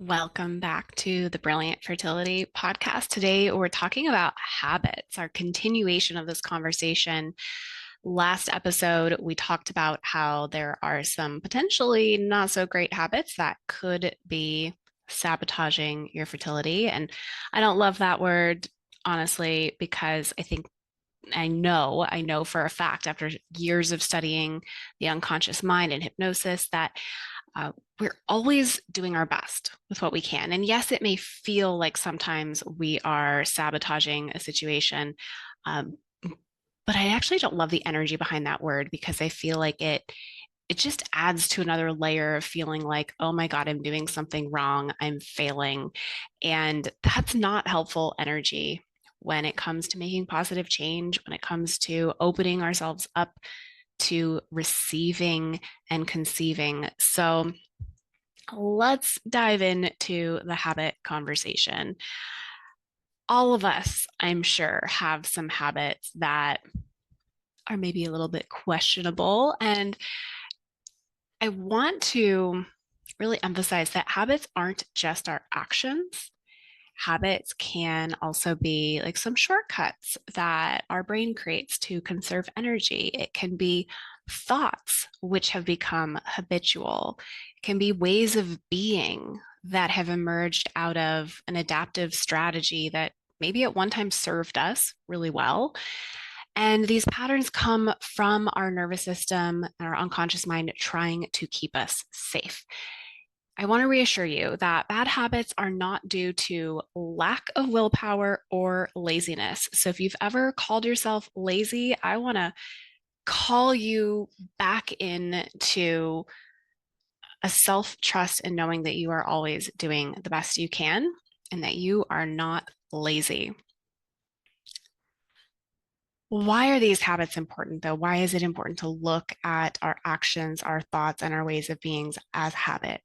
Welcome back to the Brilliant Fertility Podcast. Today, we're talking about habits, our continuation of this conversation. Last episode, we talked about how there are some potentially not so great habits that could be sabotaging your fertility. And I don't love that word, honestly, because I know for a fact after years of studying the unconscious mind and hypnosis that we're always doing our best with what we can. And yes, it may feel like sometimes we are sabotaging a situation, um, but I actually don't love the energy behind that word because I feel like it just adds to another layer of feeling like, oh my God, I'm doing something wrong, I'm failing. And that's not helpful energy when it comes to making positive change, when it comes to opening ourselves up to receiving and conceiving. So let's dive into the habit conversation. All of us, I'm sure, have some habits that are maybe a little bit questionable. And I want to really emphasize that habits aren't just our actions. Habits can also be like some shortcuts that our brain creates to conserve energy. It can be thoughts which have become habitual. It can be ways of being that have emerged out of an adaptive strategy that maybe at one time served us really well. And these patterns come from our nervous system and our unconscious mind trying to keep us safe. I want to reassure you that bad habits are not due to lack of willpower or laziness. So if you've ever called yourself lazy, I want to call you back into a self trust and knowing that you are always doing the best you can and that you are not lazy. Why are these habits important, though? Why is it important to look at our actions, our thoughts, and our ways of being as habit?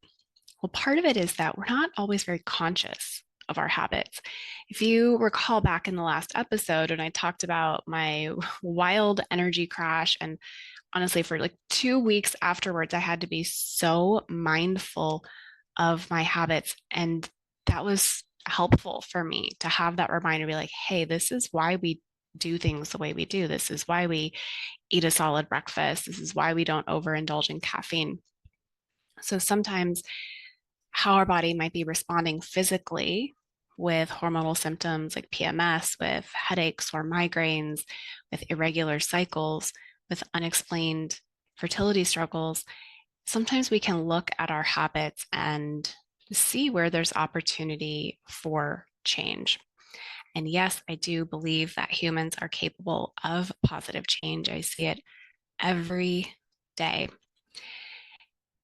Well, part of it is that we're not always very conscious of our habits. If you recall back in the last episode, when I talked about my wild energy crash, and honestly, for like 2 weeks afterwards, I had to be so mindful of my habits. And that was helpful for me to have that reminder be like, hey, this is why we do things the way we do. This is why we eat a solid breakfast. This is why we don't overindulge in caffeine. So sometimes how our body might be responding physically with hormonal symptoms like PMS, with headaches or migraines, with irregular cycles, with unexplained fertility struggles, sometimes we can look at our habits and see where there's opportunity for change. And yes, I do believe that humans are capable of positive change. I see it every day.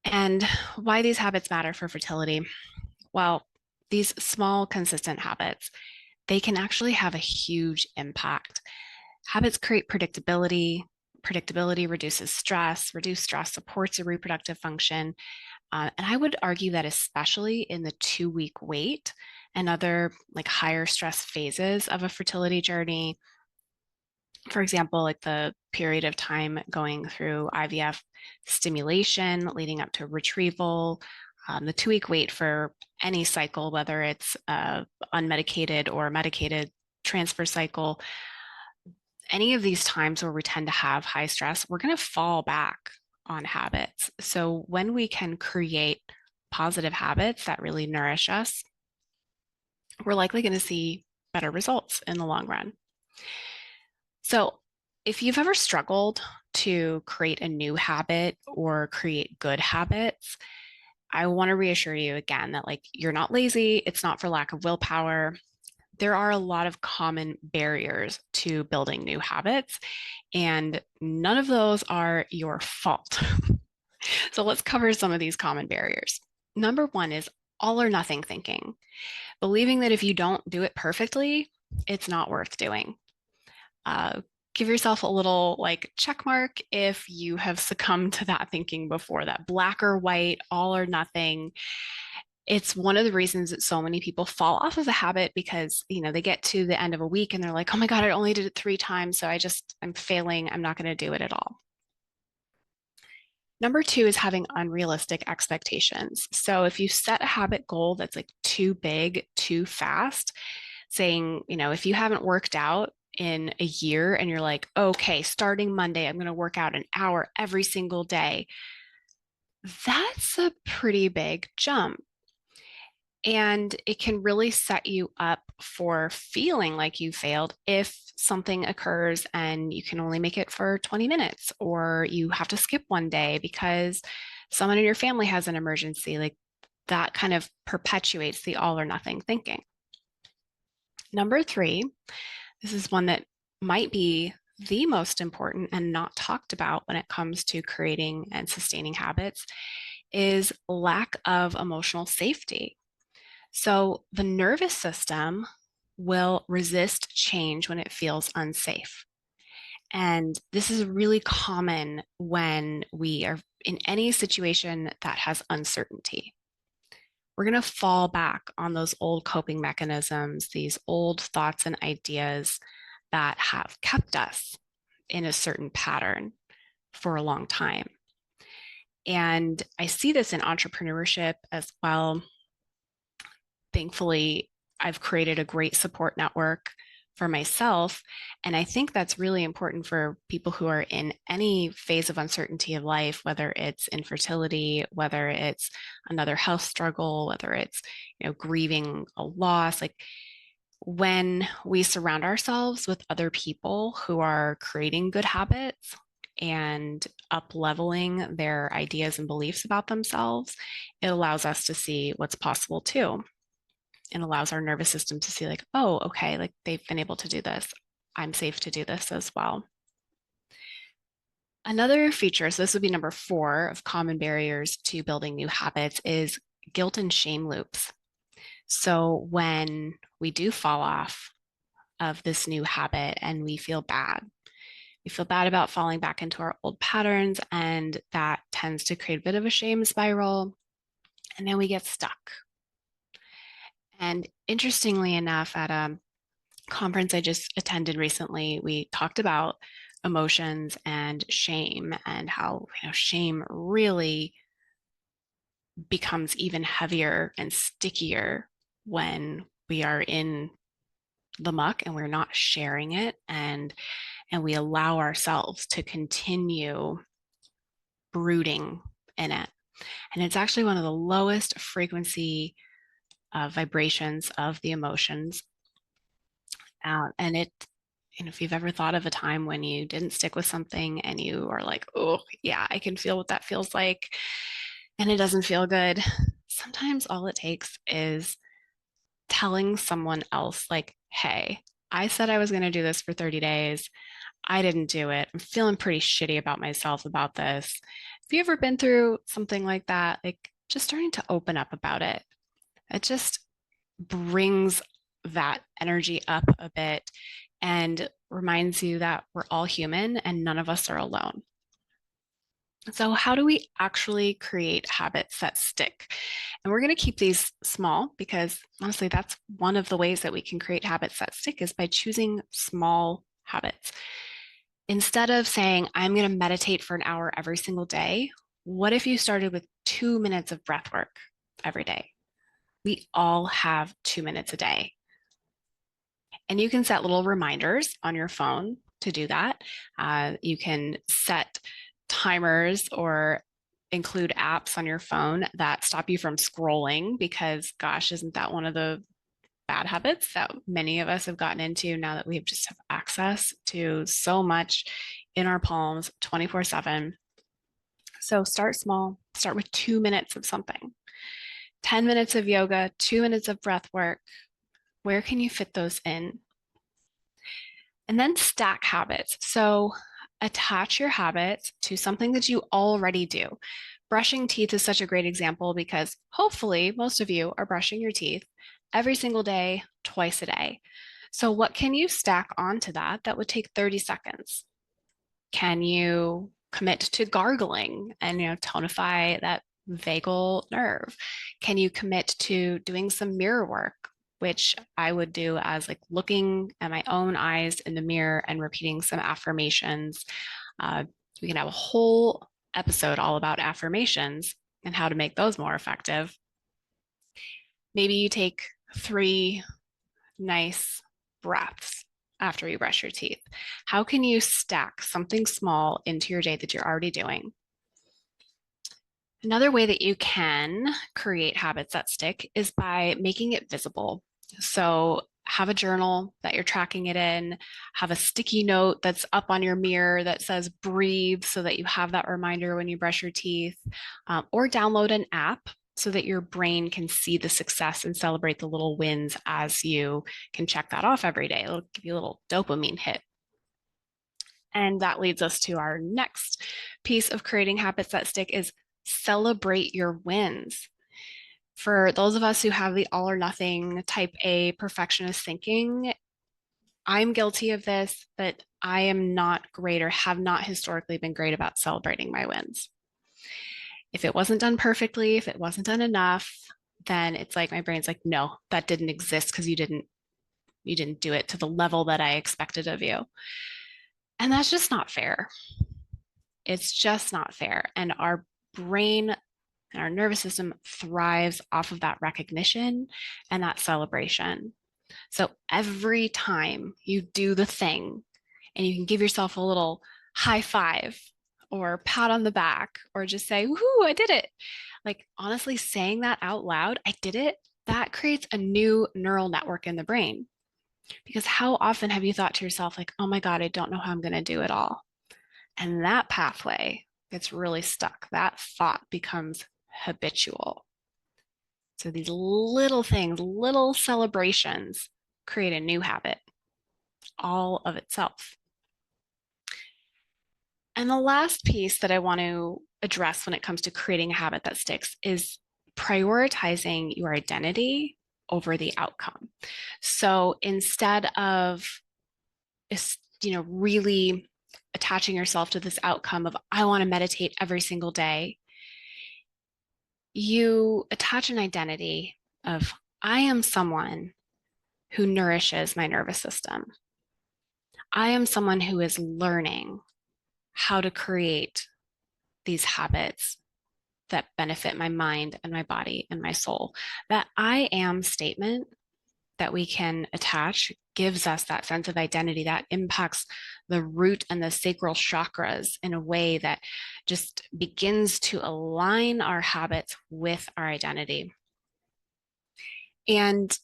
And why these habits matter for fertility? Well, these small, consistent habits, they can actually have a huge impact. Habits create predictability. Predictability reduces stress. Reduced stress supports your reproductive function. And I would argue that especially in the 2 week wait and other like higher stress phases of a fertility journey, for example, like the period of time going through IVF stimulation leading up to retrieval, the 2 week wait for any cycle, whether it's unmedicated or medicated transfer cycle, any of these times where we tend to have high stress, we're going to fall back on habits. So when we can create positive habits that really nourish us, we're likely going to see better results in the long run. So, if you've ever struggled to create a new habit or create good habits, I want to reassure you again that like you're not lazy, it's not for lack of willpower. There are a lot of common barriers to building new habits, and none of those are your fault. So, let's cover some of these common barriers. Number one is all or nothing thinking, believing that if you don't do it perfectly, it's not worth doing. Uh, Give yourself a little like check mark if you have succumbed to that thinking before, that black or white, all or nothing. It's one of the reasons that so many people fall off of the habit because, they get to the end of a week and they're like, oh my God, I only did it 3 times. So I'm failing. I'm not going to do it at all. Number two is having unrealistic expectations. So if you set a habit goal that's like too big, too fast, saying, if you haven't worked out in a year and you're like, okay, starting Monday, I'm going to work out an hour every single day, that's a pretty big jump. And it can really set you up for feeling like you failed if something occurs and you can only make it for 20 minutes, or you have to skip one day because someone in your family has an emergency. Like that kind of perpetuates the all or nothing thinking. Number three, this is one that might be the most important and not talked about when it comes to creating and sustaining habits, is lack of emotional safety. So the nervous system will resist change when it feels unsafe. And this is really common when we are in any situation that has uncertainty. We're going to fall back on those old coping mechanisms, these old thoughts and ideas that have kept us in a certain pattern for a long time. And I see this in entrepreneurship as well. Thankfully, I've created a great support network for myself. And I think that's really important for people who are in any phase of uncertainty of life, whether it's infertility, whether it's another health struggle, whether it's, grieving a loss. Like when we surround ourselves with other people who are creating good habits and up leveling their ideas and beliefs about themselves, it allows us to see what's possible too. And allows our nervous system to see like, oh, okay, like they've been able to do this. I'm safe to do this as well. Another feature, so this would be number four of common barriers to building new habits, is guilt and shame loops. So when we do fall off of this new habit and we feel bad, about falling back into our old patterns, and that tends to create a bit of a shame spiral. And then we get stuck. And interestingly enough, at a conference I just attended recently, we talked about emotions and shame, and how shame really becomes even heavier and stickier when we are in the muck and we're not sharing it, and we allow ourselves to continue brooding in it. And it's actually one of the lowest frequency vibrations of the emotions. And if you've ever thought of a time when you didn't stick with something and you are like, oh, yeah, I can feel what that feels like, and it doesn't feel good, sometimes all it takes is telling someone else, like, hey, I said I was going to do this for 30 days. I didn't do it. I'm feeling pretty shitty about myself about this. Have you ever been through something like that? Like just starting to open up about it. It just brings that energy up a bit and reminds you that we're all human and none of us are alone. So, how do we actually create habits that stick? And we're going to keep these small because honestly, that's one of the ways that we can create habits that stick, is by choosing small habits. Instead of saying, I'm going to meditate for an hour every single day, what if you started with 2 minutes of breath work every day? We all have 2 minutes a day. And you can set little reminders on your phone to do that. You can set timers or include apps on your phone that stop you from scrolling, because gosh, isn't that one of the bad habits that many of us have gotten into now that we just have access to so much in our palms 24/7. So start small, start with 2 minutes of something, 10 minutes of yoga, 2 minutes of breath work. Where can you fit those in? And then stack habits. So attach your habits to something that you already do. Brushing teeth is such a great example because hopefully most of you are brushing your teeth every single day, twice a day. So what can you stack onto that would take 30 seconds? Can you commit to gargling and tonify that vagal nerve? Can you commit to doing some mirror work, which I would do as like looking at my own eyes in the mirror and repeating some affirmations? We can have a whole episode all about affirmations and how to make those more effective. Maybe you take 3 nice breaths after you brush your teeth. How can you stack something small into your day that you're already doing? Another way that you can create habits that stick is by making it visible. So have a journal that you're tracking it in, have a sticky note that's up on your mirror that says breathe so that you have that reminder when you brush your teeth, or download an app so that your brain can see the success and celebrate the little wins as you can check that off every day. It'll give you a little dopamine hit. And that leads us to our next piece of creating habits that stick is celebrate your wins. For those of us who have the all or nothing type A perfectionist thinking, I'm guilty of this, but I am not great or have not historically been great about celebrating my wins. If it wasn't done perfectly, if it wasn't done enough, then it's like my brain's like, no, that didn't exist because you didn't do it to the level that I expected of you. And that's just not fair. It's just not fair. And our brain and our nervous system thrives off of that recognition and that celebration. So every time you do the thing and you can give yourself a little high five or pat on the back or just say, woohoo, I did it. Like honestly, saying that out loud, I did it, that creates a new neural network in the brain. Because how often have you thought to yourself, like, oh my God, I don't know how I'm going to do it all? And that pathway gets really stuck. That thought becomes habitual. So these little things, little celebrations create a new habit all of itself. And the last piece that I want to address when it comes to creating a habit that sticks is prioritizing your identity over the outcome. So instead of really attaching yourself to this outcome of I want to meditate every single day, you attach an identity of I am someone who nourishes my nervous system. I am someone who is learning how to create these habits that benefit my mind and my body and my soul. That I am statement that we can attach gives us that sense of identity that impacts the root and the sacral chakras in a way that just begins to align our habits with our identity. And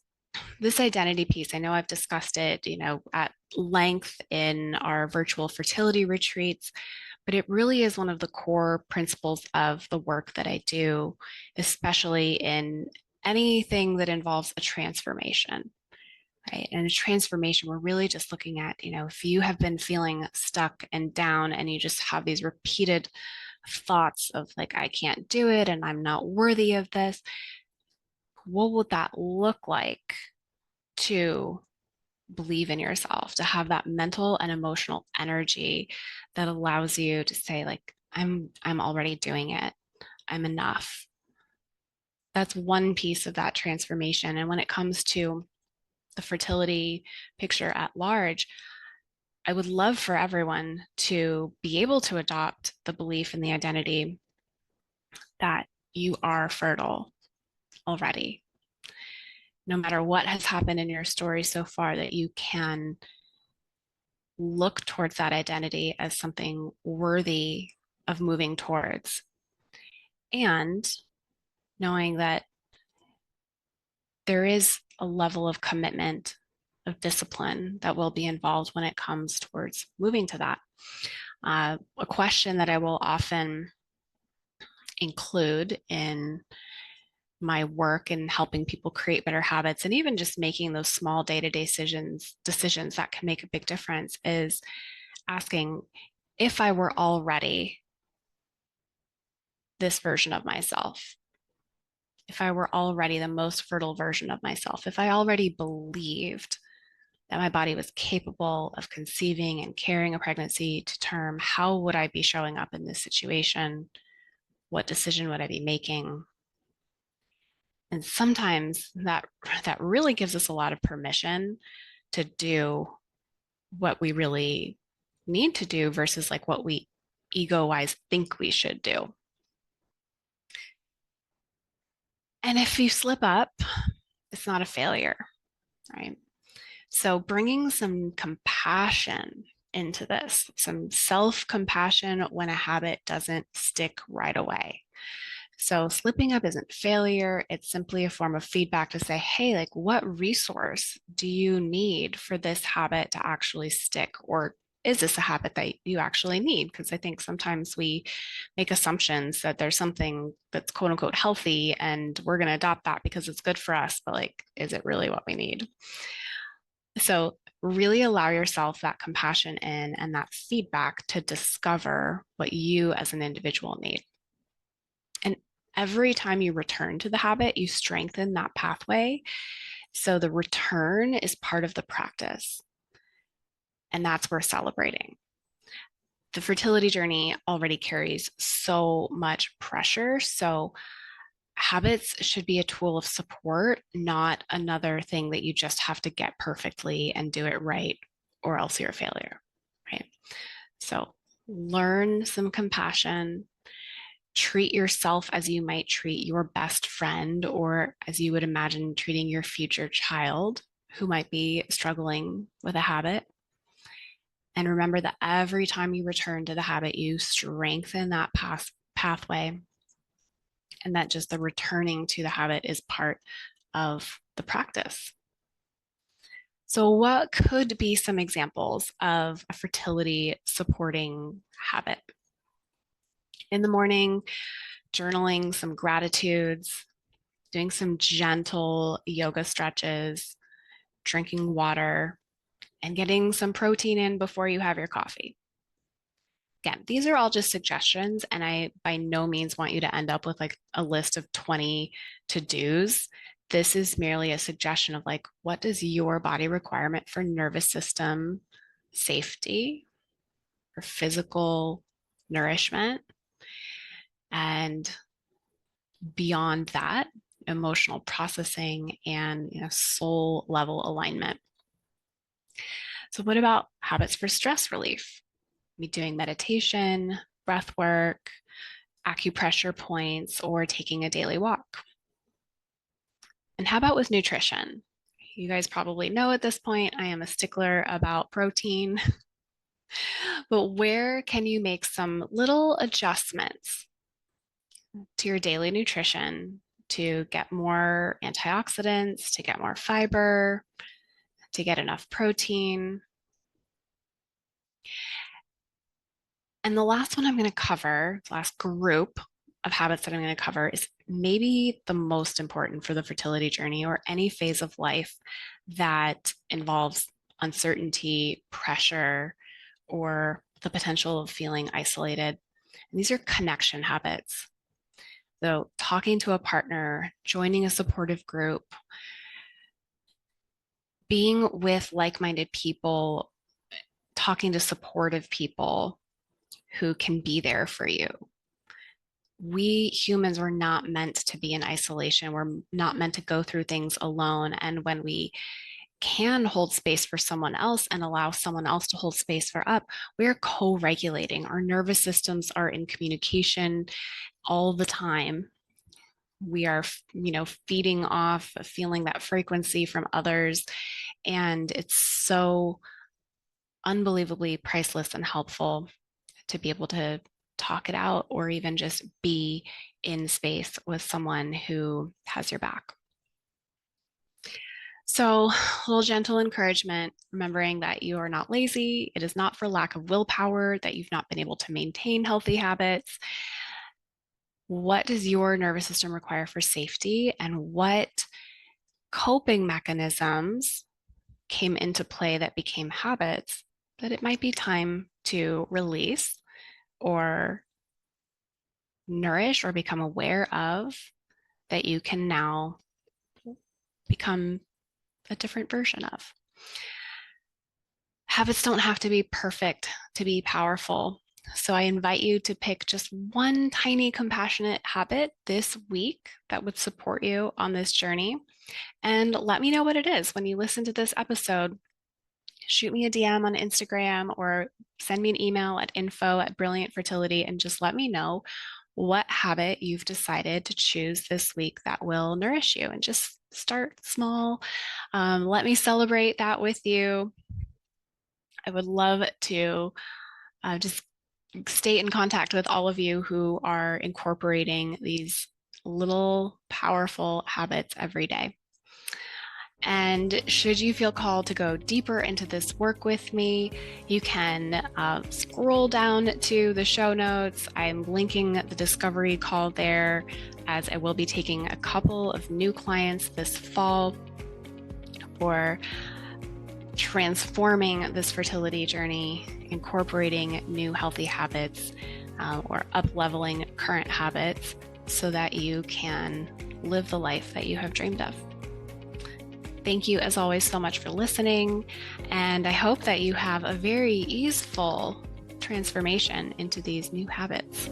this identity piece, I know I've discussed it, at length in our virtual fertility retreats, but it really is one of the core principles of the work that I do, especially in anything that involves a transformation, right? And a transformation, we're really just looking at, if you have been feeling stuck and down and you just have these repeated thoughts of like, I can't do it and I'm not worthy of this, what would that look like to believe in yourself, to have that mental and emotional energy that allows you to say like, I'm already doing it. I'm enough. That's one piece of that transformation. And when it comes to the fertility picture at large, I would love for everyone to be able to adopt the belief and the identity that you are fertile already. No matter what has happened in your story so far, that you can look towards that identity as something worthy of moving towards. And knowing that there is a level of commitment, of discipline that will be involved when it comes towards moving to that. A question that I will often include in my work in helping people create better habits and even just making those small day-to-day decisions that can make a big difference is asking, if I were already this version of myself, if I were already the most fertile version of myself, if I already believed that my body was capable of conceiving and carrying a pregnancy to term, how would I be showing up in this situation? What decision would I be making? And sometimes that really gives us a lot of permission to do what we really need to do versus like what we ego-wise think we should do. And if you slip up, it's not a failure, right? So bringing some compassion into this, some self-compassion when a habit doesn't stick right away. So slipping up isn't failure. It's simply a form of feedback to say, hey, like what resource do you need for this habit to actually stick? Or is this a habit that you actually need? Because I think sometimes we make assumptions that there's something that's quote unquote healthy and we're going to adopt that because it's good for us. But like, is it really what we need? So really allow yourself that compassion in and that feedback to discover what you as an individual need. And every time you return to the habit, you strengthen that pathway. So the return is part of the practice. And that's worth celebrating. The fertility journey already carries so much pressure. So habits should be a tool of support, not another thing that you just have to get perfectly and do it right, or else you're a failure, right? So learn some compassion, treat yourself as you might treat your best friend, or as you would imagine treating your future child who might be struggling with a habit. And remember that every time you return to the habit, you strengthen that pathway, and that just the returning to the habit is part of the practice. So, what could be some examples of a fertility supporting habit? In the morning, journaling some gratitudes, doing some gentle yoga stretches, drinking water, and getting some protein in before you have your coffee. Again, these are all just suggestions, and I by no means want you to end up with like a list of 20 to-dos. This is merely a suggestion of like, what does your body requirement for nervous system safety or physical nourishment? And beyond that, emotional processing and soul level alignment. So, what about habits for stress relief? Me doing meditation, breath work, acupressure points, or taking a daily walk. And how about with nutrition? You guys probably know at this point, I am a stickler about protein, but where can you make some little adjustments to your daily nutrition to get more antioxidants, to get more fiber, to get enough protein? And the last one I'm going to cover, the last group of habits that I'm going to cover is maybe the most important for the fertility journey or any phase of life that involves uncertainty, pressure, or the potential of feeling isolated. And these are connection habits. So, talking to a partner, joining a supportive group, being with like minded people, talking to supportive people who can be there for you. We humans were not meant to be in isolation. We're not meant to go through things alone. And when we can hold space for someone else and allow someone else to hold space for us, we're co-regulating. Our nervous systems are in communication all the time. We are, feeding off, feeling that frequency from others. And it's so unbelievably priceless and helpful to be able to talk it out or even just be in space with someone who has your back. So, a little gentle encouragement, remembering that you are not lazy. It is not for lack of willpower that you've not been able to maintain healthy habits. What does your nervous system require for safety, and what coping mechanisms came into play that became habits that it might be time to release or nourish or become aware of, that you can now become a different version of. Habits don't have to be perfect to be powerful. So I invite you to pick just one tiny compassionate habit this week that would support you on this journey. And let me know what it is when you listen to this episode. shoot me a DM on Instagram or send me an email at info@brilliantfertility and just let me know what habit you've decided to choose this week that will nourish you, and just start small. Let me celebrate that with you. I would love to just stay in contact with all of you who are incorporating these little powerful habits every day. And should you feel called to go deeper into this work with me, you can scroll down to the show notes. I'm linking the discovery call there, as I will be taking a couple of new clients this fall for transforming this fertility journey, incorporating new healthy habits, or up-leveling current habits so that you can live the life that you have dreamed of. Thank you, as always, so much for listening, and I hope that you have a very easeful transformation into these new habits.